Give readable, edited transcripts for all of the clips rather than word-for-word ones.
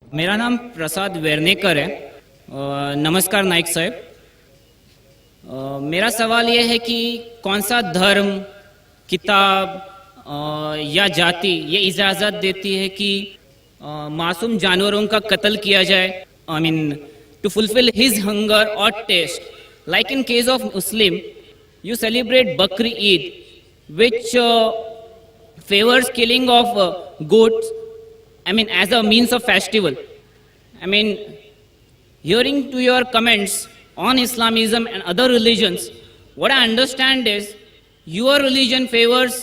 मेरा नाम प्रसाद वेर्नेकर है। नमस्कार नाइक साहब। मेरा सवाल यह है कि कौन सा धर्म, किताब या जाति ये इजाज़त देती है कि मासूम जानवरों का कत्ल किया जाए, I mean to fulfil his hunger और taste. Like in case of Muslim, you celebrate Bakri Eid, which favors killing of goats, I mean, as a means of festival. I mean, hearing to your comments on Islamism and other religions, what I understand is your religion favors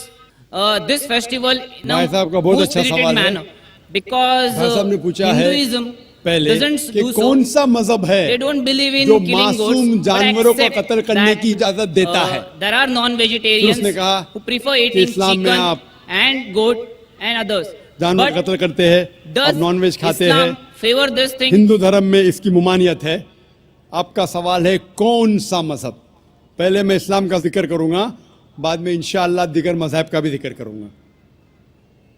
this festival in a good spirited manner. Because Hinduism पहले doesn't कि do so. कौन सा मजहब है They don't believe in जो killing goats, मासूम but जानवरों को accept कत्ल करने that, की इजाजत देता है। There are non-vegetarians उसने कहा who prefer कि eating इस्लाम में chicken आप and goat and others. जानवर But कत्ल करते हैं और does नॉनवेज खाते हैं। Islam favor this thing? Hindu धर्म में इसकी मुमानियत है। आपका सवाल है कौन सा मजहब। पहले मैं इस्लाम का जिक्र करूंगा, बाद में इंशाअल्लाह दिगर मजहब का भी जिक्र करूंगा।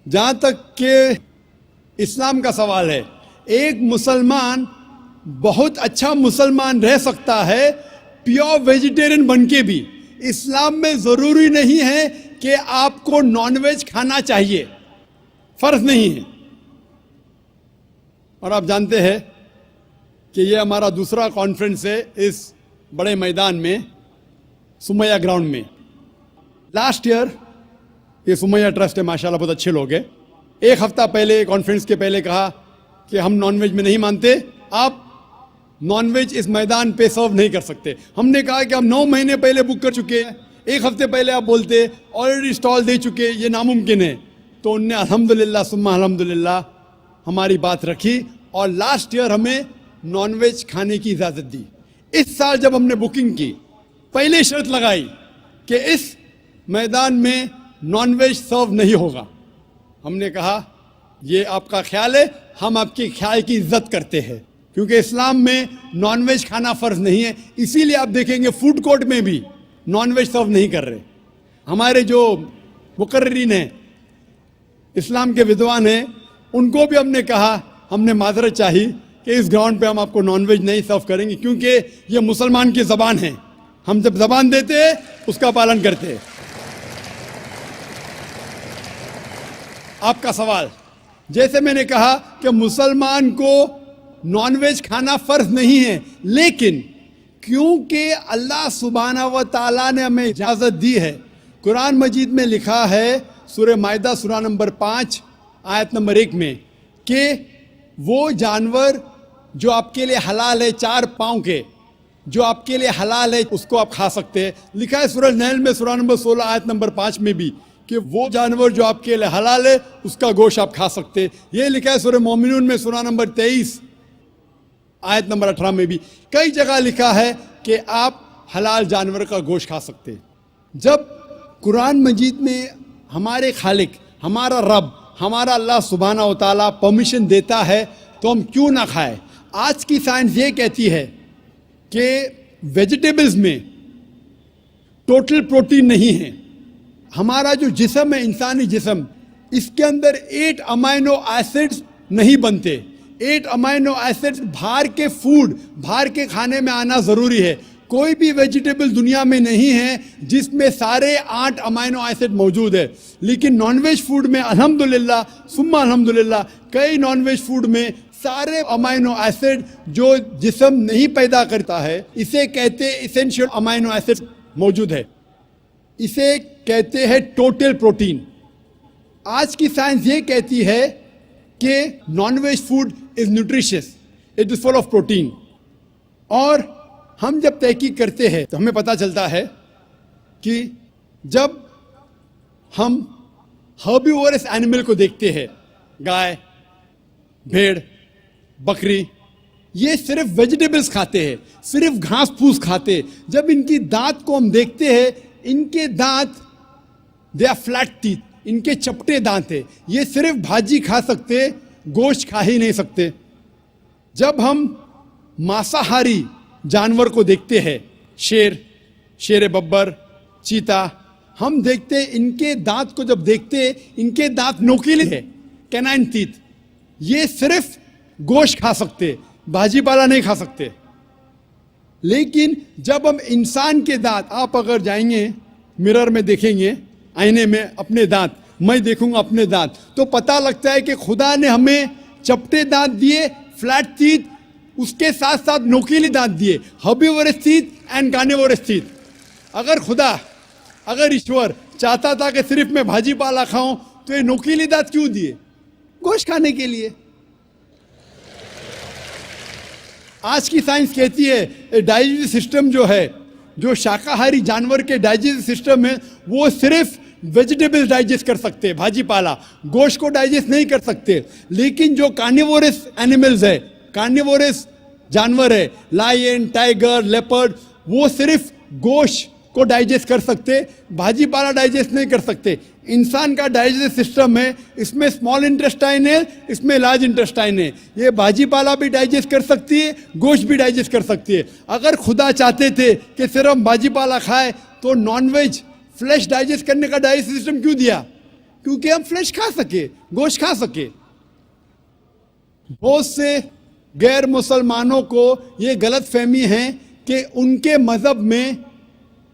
जहां तक के इस्लाम का सवाल है, एक मुसलमान बहुत अच्छा मुसलमान रह सकता है प्योर वेजिटेरियन बनके भी। इस्लाम में जरूरी नहीं है कि आपको नॉनवेज खाना चाहिए, फर्ज नहीं है। और आप जानते हैं कि ये हमारा दूसरा कॉन्फ्रेंस है इस बड़े मैदान में, सुमैया ग्राउंड में। लास्ट ईयर ये सुमैया ट्रस्ट है, माशाल्लाह बहुत अच्छे लोग हैं। एक हफ्ता पहले कॉन्फ्रेंस के पहले कहा कि हम नॉनवेज में नहीं मानते, आप नॉनवेज इस मैदान पे सर्व नहीं कर सकते। हमने कहा कि हम 9 महीने पहले बुक कर चुके हैं, एक हफ्ते पहले आप बोलते ऑलरेडी स्टॉल दे चुके, ये नामुमकिन है। तो उनने अल्हम्दुलिल्लाह सुम्मा अल्हम्दुलिल्लाह हमारी बात रखी और लास्ट ईयर हमें नॉनवेज खाने की इजाज़त दी। इस साल जब हमने बुकिंग की, पहले शर्त लगाई कि इस मैदान में नॉनवेज सर्व नहीं होगा। हमने कहा ये आपका ख्याल है, हम आपके ख्याल की इज्जत करते हैं, क्योंकि इस्लाम में नॉनवेज खाना फ़र्ज नहीं है। इसीलिए आप देखेंगे फूड कोर्ट में भी नॉनवेज सर्व नहीं कर रहे। हमारे जो मुकर्रिरीन हैं, इस्लाम के विद्वान हैं, उनको भी हमने कहा, हमने माजरत चाही कि इस ग्राउंड पे हम आपको नॉनवेज नहीं सर्व करेंगे, क्योंकि ये मुसलमान की ज़बान है। हम जब ज़बान देते हैं उसका पालन करते हैं। आपका सवाल, जैसे मैंने कहा कि मुसलमान को नॉनवेज खाना फर्ज नहीं है, लेकिन क्योंकि अल्लाह सुब्हाना व तआला ने हमें इजाज़त दी है। कुरान मजीद में लिखा है सूरह माइदा सूरा नंबर 5 आयत नंबर 1 में कि वो जानवर जो आपके लिए हलाल है, 4 पाँव के, जो आपके लिए हलाल है उसको आप खा सकते हैं। लिखा है सूरह नहल में सूरा नंबर 16 आयत नंबर 5 में भी कि वो जानवर जो आपके लिए हलाल है उसका गोश्त आप खा सकते हैं। ये लिखा है सूरह मोमिनून में सूरा नंबर 23 आयत नंबर 18 में भी। कई जगह लिखा है कि आप हलाल जानवर का गोश्त खा सकते हैं। जब कुरान मजीद में हमारे खालिक, हमारा रब, हमारा अल्लाह सुब्हाना व तआला परमिशन देता है तो हम क्यों ना खाएं। आज की साइंस ये कहती है कि वेजिटेबल्स में टोटल प्रोटीन नहीं है। हमारा जो जिस्म है, इंसानी जिस्म, इसके अंदर 8 अमाइनो एसिड्स नहीं बनते। 8 अमाइनो एसिड्स बाहर के फूड, बाहर के खाने में आना ज़रूरी है। कोई भी वेजिटेबल दुनिया में नहीं है जिसमें सारे 8 अमाइनो एसिड मौजूद है। लेकिन नॉनवेज फूड में अल्हम्दुलिल्लाह सुम्मा अल्हम्दुलिल्लाह कई नॉनवेज फूड में सारे अमाइनो एसिड जो जिस्म नहीं पैदा करता है, इसे कहते इसेंशियल अमाइनो एसिड मौजूद है। इसे कहते हैं टोटल प्रोटीन। आज की साइंस ये कहती है कि non veg food is nutritious, it is full of protein. और हम जब तहकीक करते हैं तो हमें पता चलता है कि जब हम हर्बिवोरस एनिमल को देखते हैं, गाय, भेड़, बकरी, ये सिर्फ वेजिटेबल्स खाते हैं, सिर्फ घास फूस खाते हैं। जब इनकी दांत को हम देखते हैं, इनके दांत दे आर फ्लैट टीथ, इनके चपटे दांत है। ये सिर्फ भाजी खा सकते, गोश्त खा ही नहीं सकते। जब हम मांसाहारी जानवर को देखते हैं, शेर बब्बर, चीता, हम देखते इनके दांत को जब देखते इनके दांत नोकीले हैं, कैनाइन टीथ। ये सिर्फ गोश्त खा सकते, भाजी पाला नहीं खा सकते। लेकिन जब हम इंसान के दांत, आप अगर जाएंगे मिरर में देखेंगे, आईने में अपने दांत, मैं देखूंगा अपने दांत, तो पता लगता है कि खुदा ने हमें चपटे दांत दिए, फ्लैट टीथ, उसके साथ साथ नोकीले दांत दिए, herbivores teeth and carnivorous teeth. अगर ईश्वर चाहता था कि सिर्फ मैं भाजी पाला खाऊं, तो ये नोकीले दांत क्यों दिए? गोश्त खाने के लिए। आज की साइंस कहती है डाइजेस्टिव सिस्टम जो है, जो शाकाहारी जानवर के डाइजेस्टिव सिस्टम है, वो सिर्फ वेजिटेबल्स डाइजेस्ट कर सकते हैं, भाजी पाला, गोश्त को डाइजेस्ट नहीं कर सकते। लेकिन जो कार्निवोरस एनिमल्स है, कार्निवोरस जानवर है, लायन, टाइगर, लेपर्ड, वो सिर्फ गोश्त को डाइजेस्ट कर सकते, भाजी पाला डाइजेस्ट नहीं कर सकते। इंसान का डाइजेस्टिव सिस्टम है, इसमें स्मॉल इंटेस्टाइन है, इसमें लार्ज इंटेस्टाइन है। ये भाजी पाला भी डाइजेस्ट कर सकती है, गोश्त भी डाइजेस्ट कर सकती है। अगर खुदा चाहते थे कि सिर्फ हम भाजी पाला खाए, तो नॉनवेज फ्लैश डाइजेस्ट करने का डाइजेस्टिव सिस्टम क्यों दिया? क्योंकि हम फ्लैश खा सके, गोश्त खा सके। बहुत से गैर मुसलमानों को ये गलत फहमी है कि उनके मजहब में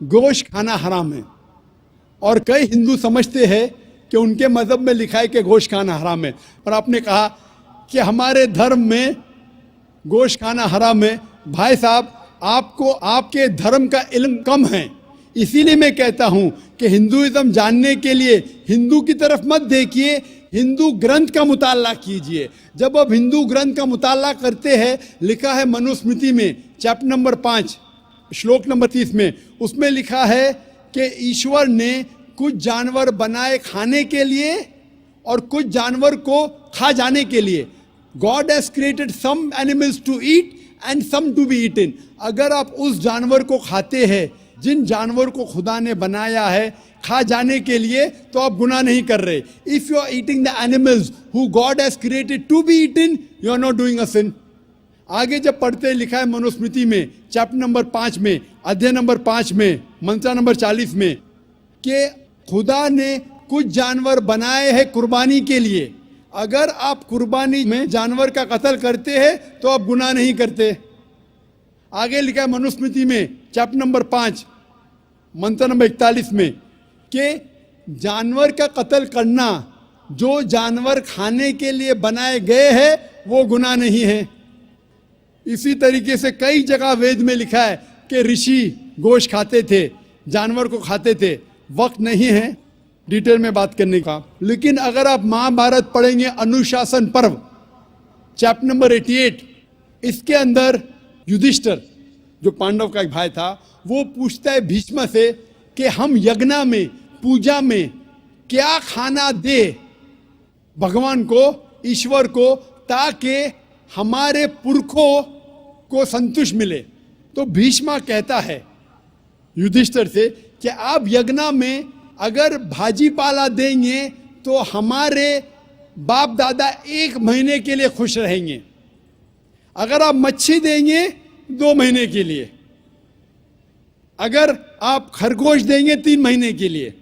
गोश्त खाना हराम है, और कई हिंदू समझते हैं कि उनके मजहब में लिखा है कि गोश्त खाना हराम है। पर आपने कहा कि हमारे धर्म में गोश्त खाना हराम है। भाई साहब, आपको आपके धर्म का इल्म कम है, इसीलिए मैं कहता हूं कि हिंदुइज्म जानने के लिए हिंदू की तरफ मत देखिए, हिंदू ग्रंथ का मुताला कीजिए। जब आप हिंदू ग्रंथ का मुताला करते हैं, लिखा है मनुस्मृति में चैप्टर नंबर 5 श्लोक नंबर 30 में, उसमें लिखा है कि ईश्वर ने कुछ जानवर बनाए खाने के लिए और कुछ जानवर को खा जाने के लिए। God has created some animals to eat and some to be eaten. अगर आप उस जानवर को खाते हैं जिन जानवर को खुदा ने बनाया है खा जाने के लिए, तो आप गुनाह नहीं कर रहे। If you are eating the animals who God has created to be eaten, you are not doing a sin. आगे जब पढ़ते लिखा है मनुस्मृति में चैप्टर नंबर 5 में, अध्याय नंबर 5 में, मंत्र नंबर 40 में, कि खुदा ने कुछ जानवर बनाए हैं कुर्बानी के लिए। अगर आप कुर्बानी में जानवर का कत्ल करते हैं तो आप गुनाह नहीं करते। आगे लिखा है मनुस्मृति में चैप्टर नंबर 5 मंत्र नंबर 41 में कि जानवर का कत्ल करना, जो जानवर खाने के लिए बनाए गए हैं, वो गुनाह नहीं है। इसी तरीके से कई जगह वेद में लिखा है कि ऋषि गोश्त खाते थे, जानवर को खाते थे। वक्त नहीं है डिटेल में बात करने का, लेकिन अगर आप महाभारत पढ़ेंगे अनुशासन पर्व चैप्टर नंबर 88, इसके अंदर युधिष्ठिर जो पांडव का एक भाई था, वो पूछता है भीष्म से कि हम यज्ञ में, पूजा में क्या खाना दे भगवान को, ईश्वर को, ताकि हमारे पुरखों को संतुष्ट मिले। तो भीष्म कहता है युधिष्ठिर से कि आप यज्ञ में अगर भाजी पाला देंगे तो हमारे बाप दादा 1 महीने के लिए खुश रहेंगे। अगर आप मच्छी देंगे 2 महीने के लिए, अगर आप खरगोश देंगे 3 महीने के लिए,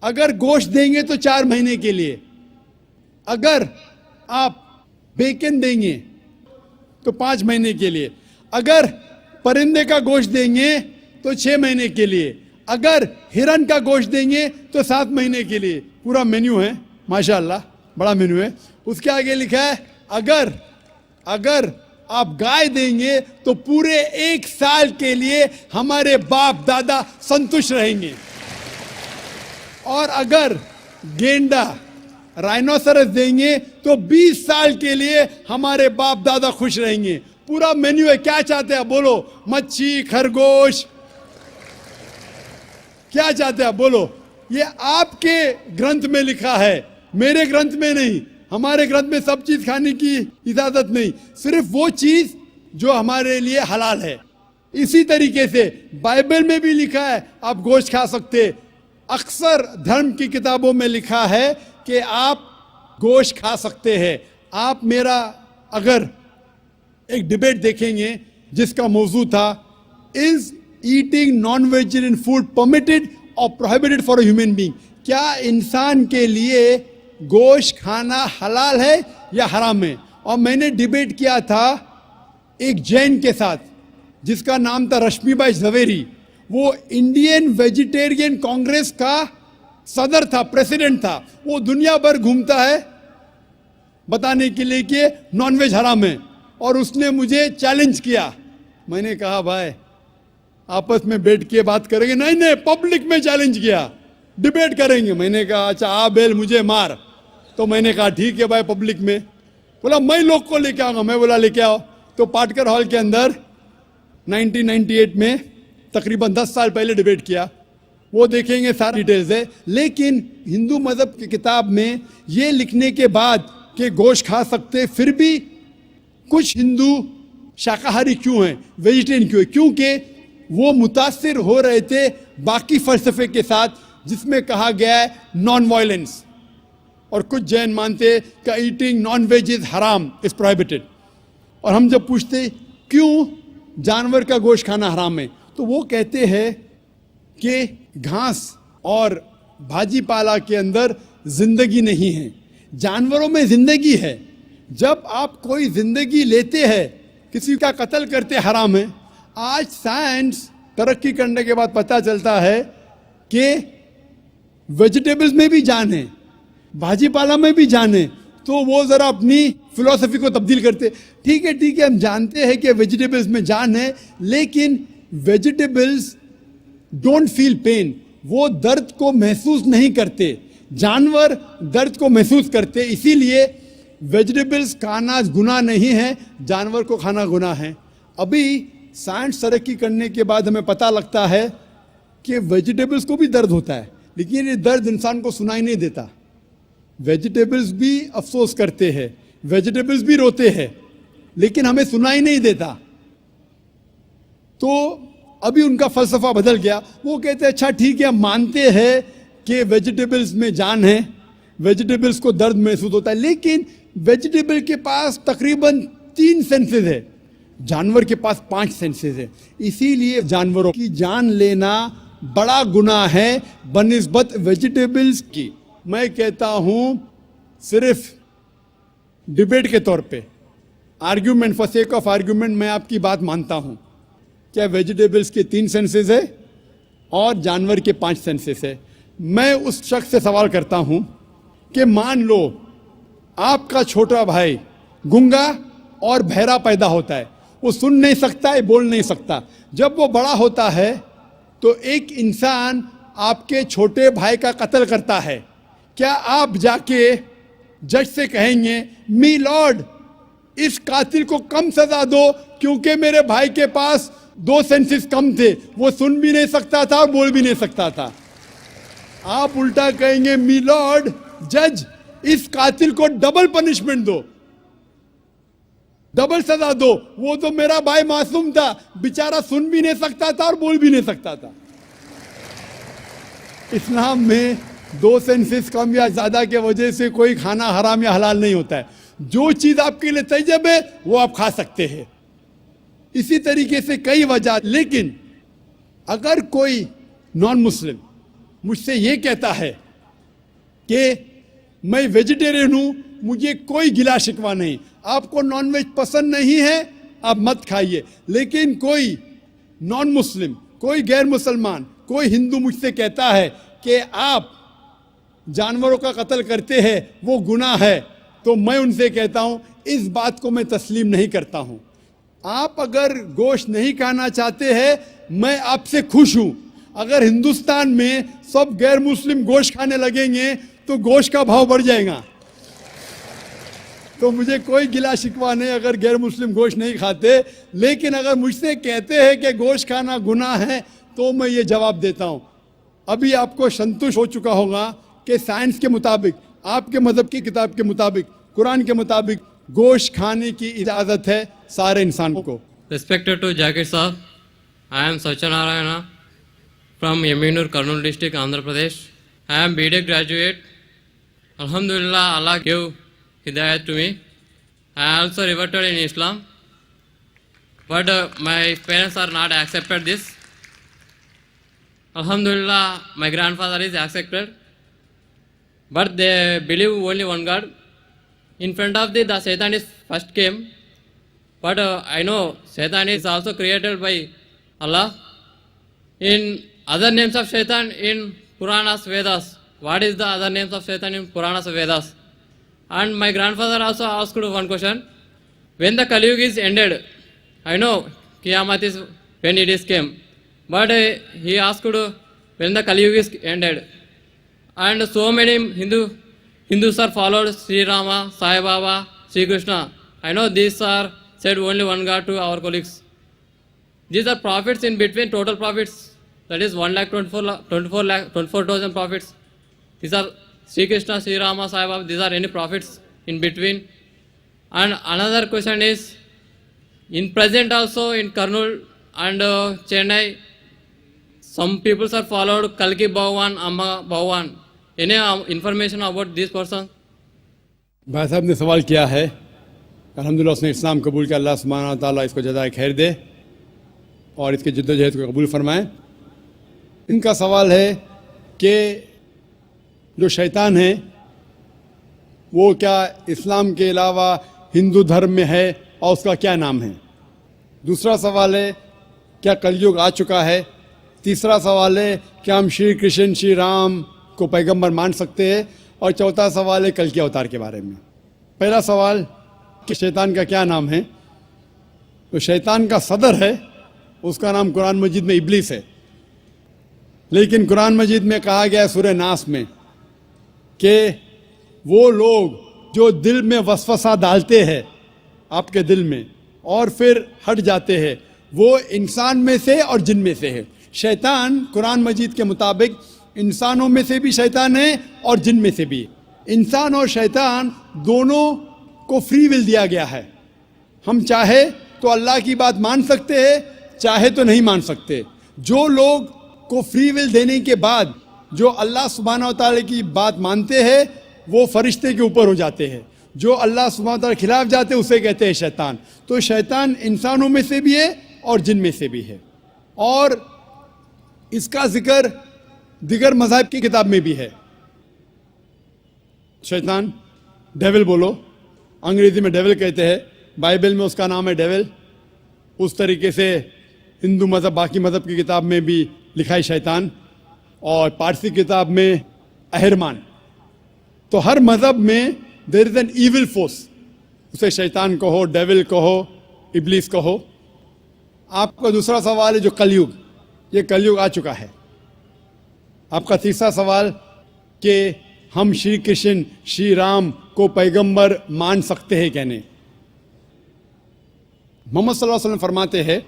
अगर गोश्त देंगे तो 4 महीने के लिए, अगर आप बेकन देंगे तो 5 महीने के लिए, अगर परिंदे का गोश्त देंगे तो 6 महीने के लिए, अगर हिरन का गोश्त देंगे तो 7 महीने के लिए। पूरा मेन्यू है, माशाल्लाह बड़ा मेन्यू है। उसके आगे लिखा है अगर आप गाय देंगे तो पूरे 1 साल के लिए हमारे बाप दादा संतुष्ट रहेंगे, और अगर गेंडा राइनोसरस देंगे तो 20 साल के लिए हमारे बाप दादा खुश रहेंगे। पूरा मेन्यू है। क्या चाहते हैं बोलो? मच्छी, खरगोश, क्या चाहते हैं बोलो? ये आपके ग्रंथ में लिखा है, मेरे ग्रंथ में नहीं। हमारे ग्रंथ में सब चीज खाने की इजाजत नहीं, सिर्फ वो चीज जो हमारे लिए हलाल है। इसी तरीके से बाइबल में भी लिखा है आप गोश्त खा सकते। अक्सर धर्म की किताबों में लिखा है कि आप गोश्त खा सकते हैं। आप मेरा अगर एक डिबेट देखेंगे जिसका मौजू था, is eating non vegetarian food permitted और prohibited for a human being? क्या इंसान के लिए गोश्त खाना हलाल है या हराम है? और मैंने डिबेट किया था एक जैन के साथ जिसका नाम था रश्मिबाई झवेरी। वो इंडियन वेजिटेरियन कांग्रेस का सदर था, प्रेसिडेंट था। वो दुनिया भर घूमता है बताने के लिए कि नॉनवेज हराम है, और उसने मुझे चैलेंज किया। मैंने कहा भाई आपस में बैठ के बात करेंगे। नहीं नहीं, पब्लिक में चैलेंज किया, डिबेट करेंगे। मैंने कहा अच्छा आ बेल मुझे मार। तो मैंने कहा ठीक है भाई, पब्लिक में। बोला मैं लोग को लेके आऊंगा। मैं बोला लेके आओ। तो पाटकर हॉल के अंदर 1998 में तकरीबन 10 साल पहले डिबेट किया। वो देखेंगे, सारी डिटेल्स है। लेकिन हिंदू मजहब की किताब में ये लिखने के बाद कि गोश्त खा सकते, फिर भी कुछ हिंदू शाकाहारी क्यों हैं, वेजिटेरियन क्यों है? क्योंकि वो मुतासिर हो रहे थे बाकी फलसफे के साथ, जिसमें कहा गया है नॉन वायलेंस। और कुछ जैन मानते कि ईटिंग नॉन वेज इज हराम, इज प्रोहिबिटेड। और हम जब पूछते क्यों जानवर का गोश्त खाना हराम है, तो वो कहते हैं कि घास और भाजी पाला के अंदर जिंदगी नहीं है, जानवरों में जिंदगी है। जब आप कोई जिंदगी लेते हैं, किसी का कत्ल करते, हराम है। आज साइंस तरक्की करने के बाद पता चलता है कि वेजिटेबल्स में भी जान है, भाजी पाला में भी जान है। तो वो जरा अपनी फिलॉसफी को तब्दील करते। ठीक है, हम जानते हैं कि वेजिटेबल्स में जान है, लेकिन वेजिटेबल्स डोंट फील पेन, वो दर्द को महसूस नहीं करते। जानवर दर्द को महसूस करते, इसीलिए वेजिटेबल्स खाना गुनाह नहीं है, जानवर को खाना गुनाह है। अभी साइंस तरक्की करने के बाद हमें पता लगता है कि वेजिटेबल्स को भी दर्द होता है, लेकिन ये दर्द इंसान को सुनाई नहीं देता। वेजिटेबल्स भी अफसोस करते हैं, वेजिटेबल्स भी रोते हैं, लेकिन हमें सुनाई नहीं देता। तो अभी उनका फलसफा बदल गया। वो कहते हैं अच्छा ठीक है, हम मानते हैं कि वेजिटेबल्स में जान है, वेजिटेबल्स को दर्द महसूस होता है, लेकिन वेजिटेबल के पास तकरीबन 3 सेंसेस है, जानवर के पास 5 सेंसेस है। इसीलिए जानवरों की जान लेना बड़ा गुनाह है बनिस्बत वेजिटेबल्स की। मैं कहता हूं सिर्फ डिबेट के तौर पे, argument, for sake of argument, मैं आपकी बात मानता हूं। क्या वेजिटेबल्स के 3 सेंसेस है और जानवर के 5 सेंसेस है। मैं उस शख्स से सवाल करता हूं कि मान लो आपका छोटा भाई गूंगा और बहरा पैदा होता है, वो सुन नहीं सकता है, बोल नहीं सकता। जब वो बड़ा होता है तो एक इंसान आपके छोटे भाई का कत्ल करता है, क्या आप जाके जज से कहेंगे मी लॉर्ड इस कातिल को कम सजा दो क्योंकि मेरे भाई के पास 2 सेंसेस कम थे, वो सुन भी नहीं सकता था और बोल भी नहीं सकता था? आप उल्टा कहेंगे मी लॉर्ड जज इस कातिल को डबल पनिशमेंट दो, डबल सजा दो, वो तो मेरा भाई मासूम था, बेचारा सुन भी नहीं सकता था और बोल भी नहीं सकता था। इस्लाम में 2 सेंसेस कम या ज्यादा के वजह से कोई खाना हराम या हलाल नहीं होता है। जो चीज आपके लिए तैयब है वो आप खा सकते हैं। इसी तरीके से कई वजह। लेकिन अगर कोई नॉन मुस्लिम मुझसे ये कहता है कि मैं वेजिटेरियन हूं, मुझे कोई गिला शिकवा नहीं, आपको नॉनवेज पसंद नहीं है आप मत खाइए, लेकिन कोई नॉन मुस्लिम, कोई गैर मुसलमान, कोई हिंदू मुझसे कहता है कि आप जानवरों का कत्ल करते हैं वो गुनाह है, तो मैं उनसे कहता हूं इस बात को मैं तस्लीम नहीं करता हूं। आप अगर गोश्त नहीं खाना चाहते हैं, मैं आपसे खुश हूं। अगर हिंदुस्तान में सब गैर मुस्लिम गोश्त खाने लगेंगे तो गोश्त का भाव बढ़ जाएगा। तो मुझे कोई गिला शिकवा नहीं अगर गैर मुस्लिम गोश्त नहीं खाते, लेकिन अगर मुझसे कहते हैं कि गोश्त खाना गुनाह है तो मैं ये जवाब देता हूं। अभी आपको संतुष्ट हो चुका होगा कि साइंस के मुताबिक, आपके मजहब की किताब के मुताबिक, कुरान के मुताबिक गोश्त खाने की इजाजत है सारे इंसानों को। Respected to Jakir Saab, I am Satyanarayana from Yaminur, Kurnool district, Andhra Pradesh. I am BTech graduate. Alhamdulillah, Allah gave Hidayat to me. I also reverted in Islam, but my parents are not accepted this. Alhamdulillah, my grandfather is accepted, but they believe only one God. in front of the Satan is first came, but I know Satan is also created by Allah. In other names of Satan in Puranas, Vedas, what is the other names of Satan in Puranas, Vedas? And my grandfather also asked one question. When the Kali Yuga is ended, I know Kiyamat is when it is came, but he asked when the Kali Yuga is ended. And so many Hindus are followed Sri Rama, Sai Baba, Sri Krishna. I know these are said only one God to our colleagues. These are prophets in between, total prophets. That is 1,24,000 prophets. These are Sri Krishna, Sri Rama, Sai Baba. These are any prophets in between. And another question is, in present also in Kurnool and Chennai, some people are followed Kalki Bhavan, Amma Bhavan. Any information about this person? भाई साहब ने सवाल किया है, अल्हम्दुलिल्लाह उसने इस्लाम कबूल किया, अल्लाह सुब्हानहू व तआला इसको जज़ाए खैर दे और इसके जद्दोजहद को कबूल फरमाए। इनका सवाल है कि जो शैतान है वो क्या इस्लाम के अलावा हिंदू धर्म में है और उसका क्या नाम है। दूसरा सवाल है क्या कलयुग आ चुका है। तीसरा सवाल है क्या हम श्री कृष्ण श्री राम को पैगंबर मान सकते हैं। और चौथा सवाल है कल के अवतार के बारे में। पहला सवाल कि शैतान का क्या नाम है, तो शैतान का सदर है, उसका नाम कुरान मजीद में इब्लीस है। लेकिन कुरान मजीद में कहा गया है सूरह नास में कि वो लोग जो दिल में वसवसा डालते हैं आपके दिल में और फिर हट जाते हैं, वो इंसान में से और जिन में से है। शैतान कुरान मजीद के मुताबिक इंसानों में से भी शैतान है और जिन में से भी। इंसान और शैतान दोनों को फ्री विल दिया गया है। हम चाहे तो अल्लाह की बात मान सकते हैं, चाहे तो नहीं मान सकते। जो लोग को फ्री विल देने के बाद जो अल्लाह सुब्हानहू व तआला की बात मानते हैं वो फरिश्ते के ऊपर हो जाते हैं। जो अल्लाह सुब्हानहू व तआला के खिलाफ जाते हैं उसे कहते हैं शैतान। तो शैतान इंसानों में से भी है और जिन में से भी है। और इसका जिक्र दिगर मज़हब की किताब में भी है। शैतान डेविल बोलो, अंग्रेजी में डेविल कहते हैं, बाइबल में उसका नाम है डेविल। उस तरीके से हिंदू मज़हब बाकी मज़हब की किताब में भी लिखा है शैतान, और पारसी किताब में अहरमान। तो हर मज़हब में there is an evil force, उसे शैतान कहो, डेविल कहो, इब्लीस कहो। आपका दूसरा सवाल है जो कलयुग, ये कलयुग आ चुका है। आपका तीसरा सवाल कि हम श्री कृष्ण श्री राम को पैगंबर मान सकते हैं कहने। मोहम्मद सल्लल्लाहु अलैहि वसल्लम फरमाते हैं,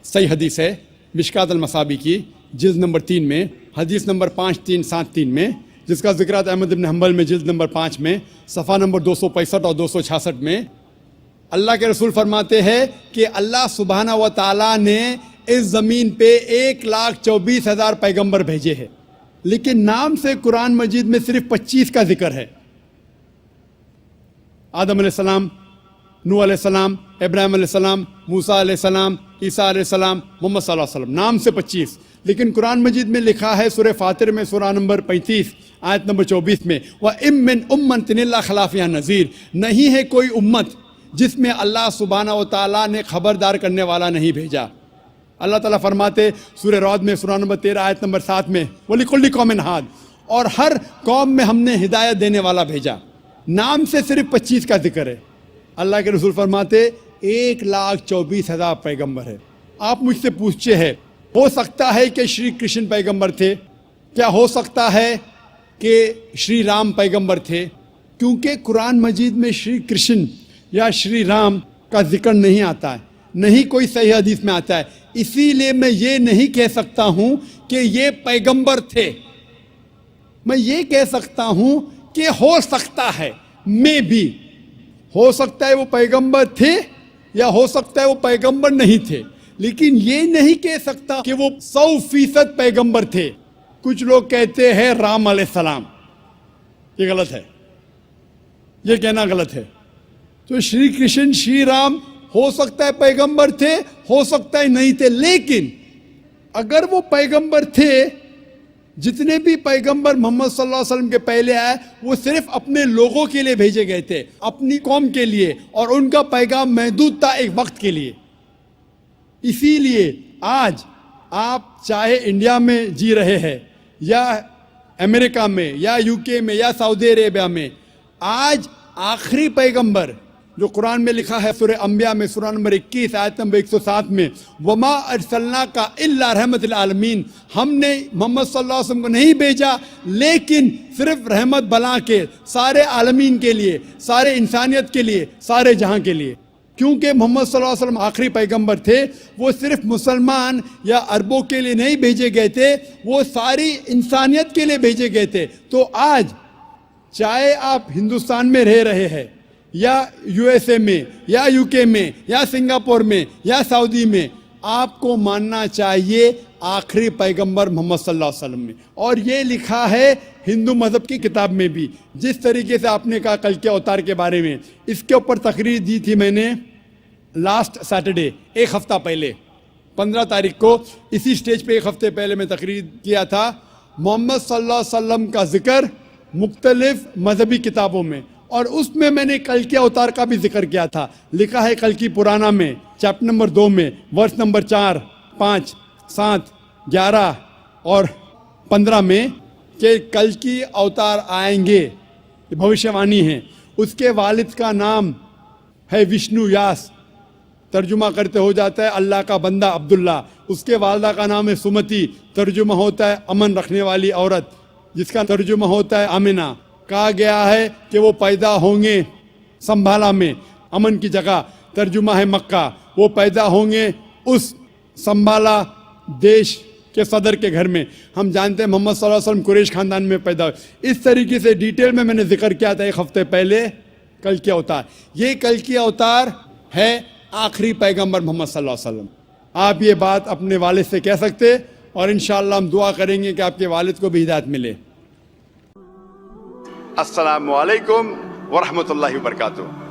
सही हदीस है मिशकात अल मसाबी की जिल्द नंबर 3 में, हदीस नंबर 5373 में, जिसका जिक्र अहमद इब्न हंबल में जिल्द नंबर 5 में, सफ़ा नंबर 265 और 266 में। अल्लाह के रसूल फरमाते हैं कि अल्लाह सुब्हानहू व तआला ने इस ज़मीन पे 1,24,000 पैगंबर भेजे हैं, लेकिन नाम से कुरान मजीद में सिर्फ 25 का जिक्र है। आदम अलैहिस्सलाम, नूह अलैहिस्सलाम, इब्राहिम अलैहिस्सलाम, मूसा अलैहिस्सलाम, ईसा अलैहिस्सलाम, मोहम्मद सल्लल्लाहु अलैहि वसल्लम, नाम से 25। लेकिन कुरान मजीद में लिखा है सूरह फातिर में सूरा नंबर 35 आयत नंबर 24 में, व इम मिन उम्मतिन इल्ला खला फ़ीहा नज़ीर, नहीं है कोई उम्मत जिसमें अल्लाह सुब्हानहू व तआला ने खबरदार करने वाला नहीं भेजा। अल्लाह ताला फरमाते सूरह रौद में सूरा नंबर 13 आयत नंबर 7 में, वलिकुल्लि कौमिन हाद, और हर कौम में हमने हिदायत देने वाला भेजा। नाम से सिर्फ 25 का जिक्र है। अल्लाह के रसूल फरमाते 1,24,000 पैगंबर है। आप मुझसे पूछते हैं, हो सकता है कि श्री कृष्ण पैगंबर थे, क्या हो सकता है कि श्री राम पैगंबर थे? क्योंकि कुरान मजीद में श्री कृष्ण या श्री राम का जिक्र नहीं आता है, नहीं कोई सही हदीस में आता है। इसीलिए मैं ये नहीं कह सकता हूं कि ये पैगंबर थे। मैं ये कह सकता हूं कि हो सकता है, मे भी हो सकता है वो पैगंबर थे या हो सकता है वो पैगंबर नहीं थे, लेकिन ये नहीं कह सकता कि वो 100% पैगंबर थे। कुछ लोग कहते हैं राम अलैहिस्सलाम, ये गलत है, ये कहना गलत है। तो श्री कृष्ण श्री राम हो सकता है पैगंबर थे, हो सकता है नहीं थे, लेकिन अगर वो पैगंबर थे जितने भी पैगंबर मोहम्मद सल्लल्लाहु अलैहि वसल्लम के पहले आए वो सिर्फ अपने लोगों के लिए भेजे गए थे, अपनी कौम के लिए, और उनका पैगाम महदूद था एक वक्त के लिए। इसीलिए आज आप चाहे इंडिया में जी रहे हैं या अमेरिका में या यूके में या सऊदी अरेबिया में, आज आखिरी पैगंबर जो कुरान में लिखा है सूरह अंबिया में सूरह नंबर 21 आयत नंबर 107 में, वमा अरसलना का इल्ला रहमतुल आलमीन, हमने मोहम्मद सल्लल्लाहु अलैहि वसल्लम को नहीं भेजा लेकिन सिर्फ रहमत बला के सारे आलमीन के लिए, सारे इंसानियत के लिए, सारे जहां के लिए। क्योंकि मोहम्मद सल्लल्लाहु अलैहि वसल्लम आखिरी पैगंबर थे, वो सिर्फ मुसलमान या अरबों के लिए नहीं भेजे गए थे, वो सारी इंसानियत के लिए भेजे गए थे। तो आज चाहे आप हिंदुस्तान में रह रहे हैं या यूएसए में या यूके में या सिंगापुर में या सऊदी में, आपको मानना चाहिए आखिरी पैगंबर मोहम्मद सल्लल्लाहु अलैहि वसल्लम में। और ये लिखा है हिंदू मज़हब की किताब में भी। जिस तरीके से आपने कहा कल के अवतार के बारे में, इसके ऊपर तकरीर दी थी मैंने लास्ट सैटरडे, एक हफ्ता पहले 15 तारीख को इसी स्टेज पे एक हफ्ते पहले मैं तकरीर किया था। मोहम्मद सल्लल्लाहु अलैहि वसल्लम का जिक्र मुख्तलिफ मजहबी किताबों में, और उसमें मैंने कल के अवतार का भी जिक्र किया था। लिखा है कल की पुराना में चैप्टर नंबर 2 में वर्ष नंबर 4, 5, 7, 11 और 15 में कि कल की अवतार आएंगे, भविष्यवाणी है। उसके वालिद का नाम है विष्णु यास, तर्जुमा करते हो जाता है अल्लाह का बंदा अब्दुल्ला। उसके वालदा का नाम है सुमति, तर्जुमा होता है अमन रखने वाली औरत, जिसका तर्जुमा होता है आमिना। कहा गया है कि वो पैदा होंगे संभाला में, अमन की जगह, तर्जुमा है मक्का। वो पैदा होंगे उस संभाला देश के सदर के घर में। हम जानते हैं मोहम्मद सल्लल्लाहु अलैहि वसल्लम कुरैश खानदान में पैदा हुए। इस तरीके से डिटेल में मैंने जिक्र किया था एक हफ्ते पहले कल की अवतार। ये कल की अवतार है आखिरी पैगंबर मोहम्मद सल्लल्लाहु अलैहि वसल्लम। आप ये बात अपने वालिद से कह सकते, और इंशाअल्लाह हम दुआ करेंगे कि आपके वालिद को भी हिदायत मिले। अस्सलामु अलैकुम व रहमतुल्लाहि व बरकातुहू।